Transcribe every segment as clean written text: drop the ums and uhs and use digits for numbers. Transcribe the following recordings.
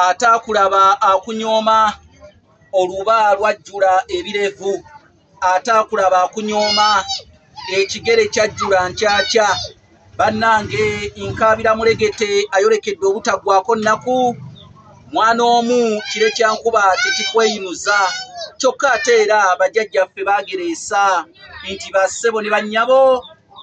atakulaba akunyoma oluba lwajjula ebirevu atakulaba akunyoma ekigere kyajjula nkyakya bannange nkabira mulegete ayolekedde obutagwako nnaku mwana omu kire kyankuba tekikweyinuza kyokka ate era bajjajjaffe bagereesa nti bassebo ne bannyabo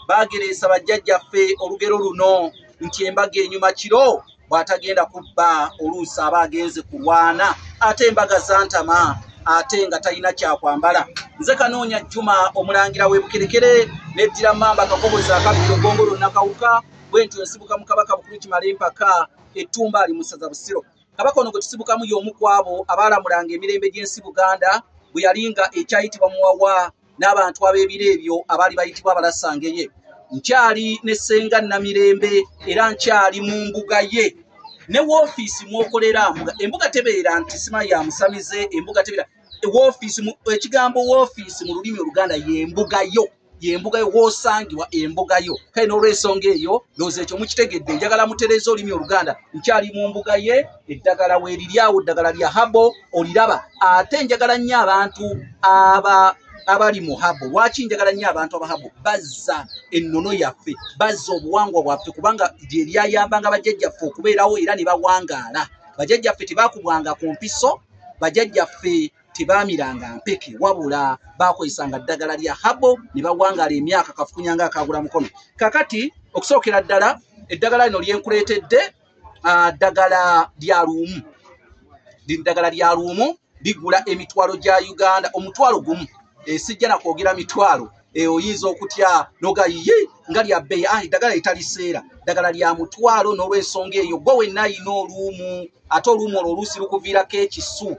bagereesa bajjajjaffe olugero luno nti embaga enyuma kiro bw'atagenda kubba oluusi aba agenze kulwana ate embaga zantama ate nga talina kyakwambala. Nze Kanoonya Juma omulangira w'Ebukerekere neddira Mamba Kakoboza akabiri Ogongolo Nakawuka bwentyo nsibuka mu Kabaka Bukulu Kimala empaka Ettumba ali mu ssaza Busiro. Kabaka ono gwe tusibukamu y'omu ku abo abaalamulanga emirembe gy'ensi Buganda bwe yalinga ekyayitibwa Muwawa n'abantu ab'ebiro ebyo abaali bayitibwa Abalasangeye. Nkyali ne Ssenga Namirembe era nkyali mu mbuga ye ne woofiisi mwokolera embuga tebeera nti sima ya musamize embuga tebeera woofiisi ekigambo woofiisi mu lulimi Oluganda y'embuga yo woosangibwa embuga yo kale n'olw'ensonga eyo looza ekyo mukitegedde njagala mutereeza olulimi Oluganda nkyali mu mbuga ye eddagala weeriri awo eddagala lya habo oliraba ate njagala nnyo abantu abali mu habo. Lwaki njagala nnyo abantu abahabo? Bazza ennono yaffe bazza obuwangwa bwaffe kubanga lye lyayambanga bajjajjaffe okubeerawo era ne bawangaala. Bajjajjaffe tebakubwanga ku mpiso, bajjajjaffe tebaamiranga mpeke wabula bakozesanga ddagala lya habo ne bawangaala emyaka kafukunyanga akagula mukono. Kakati okusookera ddala eddagala lino lyenkuleetedde ddagala lya luumu. Ddagala lya luumu ligula emitwalo gya Uganda omutwalo gumu. Sijja na kwogera mitwalo oyinza okutya noga ye nga lya bbeeyi eddagala litaliseera ddagala lya mutwalo n'olw'ensonga eyo gwe wenna ayina oluumu ate oluumu olwo oluusi lukuviirako ekisu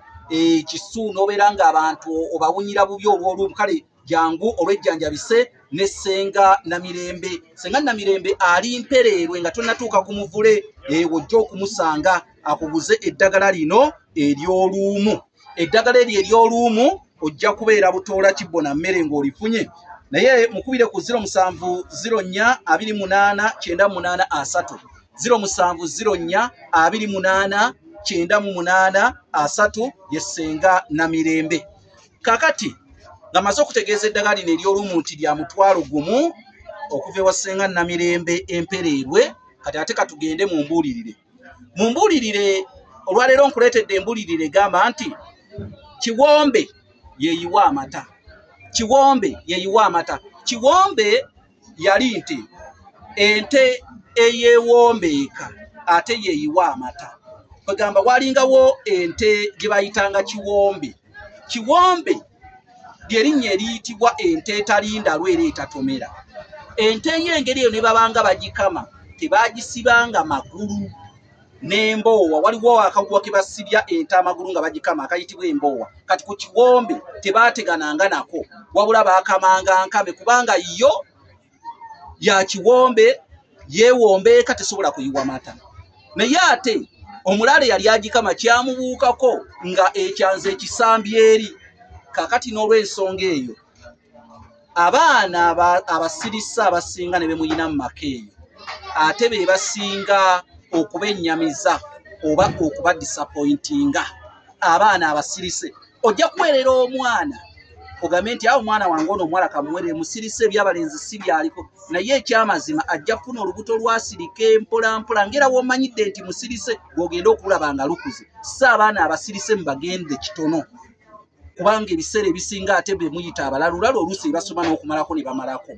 n'obeera ng'abantu obawunyira bubi olw'oluumu kale jangu olw'ejjanjabise ne Ssenga Namirembe. Ssenga Namirembe ali mpereerwe nga tonnatuuka ku muvule wojja okumusanga akuguze eddagala lino ery'oluumu. Eddagala eryo ery'oluumu ojja kubeera butoola kibbo na mmere ng'olifunye naye mukubire ku 0704289883 0704289883 ye Ssenga Namirembe. Kakati nga maze okutegeeza eddagala lino ery'oluumu nti lya mutwalo gumu okuva ewa Ssenga Namirembe empereerwe kati ate katugende mu mbuulirire olwaleero nkuleetedde embuulirire egamba nti Kiwombe yeeyiwa amata. Kiwombe yali nti ente eyeewombeeka ate yeeyiwa amata. Bagamba walingawo ente gye bayitanga Kiwombe ly'erinnya eriyitibwa ente etalindalu era etatomera. Ente y'engeri eyo ne babanga bagikama tebaagisibanga magulu n'emboowa. Waliwo akaguwa ke basibya ente amagulu nga bagikama akayitibwa emboowa. Kati ku Kiwombe tebaategananga nako wabula baakamanga nkame kubanga yo ya Kiwombe yeewombeeka tesobola kuyiwa mata. Naye ate omulala yali agikama kyamubuukako nga ekyanze ekisambye eri. Kakati n'olw'ensonga eyo abaana abasirisa abasinga ne bemuyina mu maka eyo ate be basinga okubennyamiza oba okuba disappointinga abaana abasirise. Ojja kuweerera omwana ogambe nti awo omwana wange ono omuwala kamuweerere musirise ebyabalenzi si byaliko naye ekyamazima ajja kufuna olubuto lwasirika empolampola ngera w'omanyidde nti musirise gw'ogenda okulaba nga lukuze. Si abaana abasirise mubagende kitono kubanga ebiseera ebisinga ate bwe muyita abalalulalo oluusi basoma n'okumalako ne bamalako.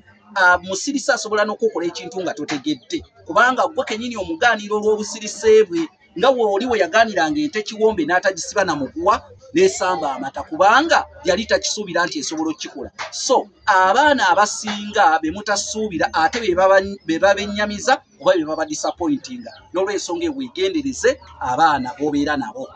Musirise asobola n'okukola ekintu nga totegedde kubanga gwe kennyini omugaaniro olw'obusirise bwe nga woli we yagaaniranga ente Kiwombe n'atagisiba na muguwa n'esamba amata kubanga yali takisuubira nti esobola okukikola. So abaana abasinga be mutasuubira ate be babennyamiza oba be baba disappointinga. N'olw'ensonga eyo weegendereze abaana b'obeera nabo.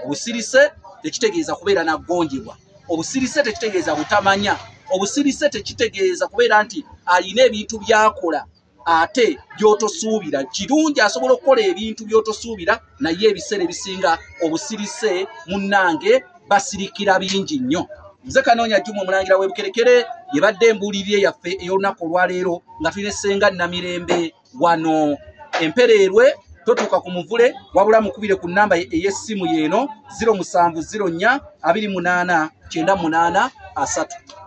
Obusirise tekitegeeza kubeera na ggonjebwa. Obusirise tekitegeeza butamanya. Obusirise tekitegeeza kubeera nti alina ebintu byakola ate byotosuubira. Kirungi asobola okukola ebintu byotosuubira naye ebiseera ebisinga obusirise munnange basirikira bingi nnyo. Nze Kanoonya Juma omulangira w'Ebukerekere yebadde embuulirire yaffe ey'olunaku olwaleero nga tulina Ssenga Namirembe wano empereerwe totuuka ku Muvule wabula mukubire ku nnamba ey'essimu yeeno 0704 28 98 3.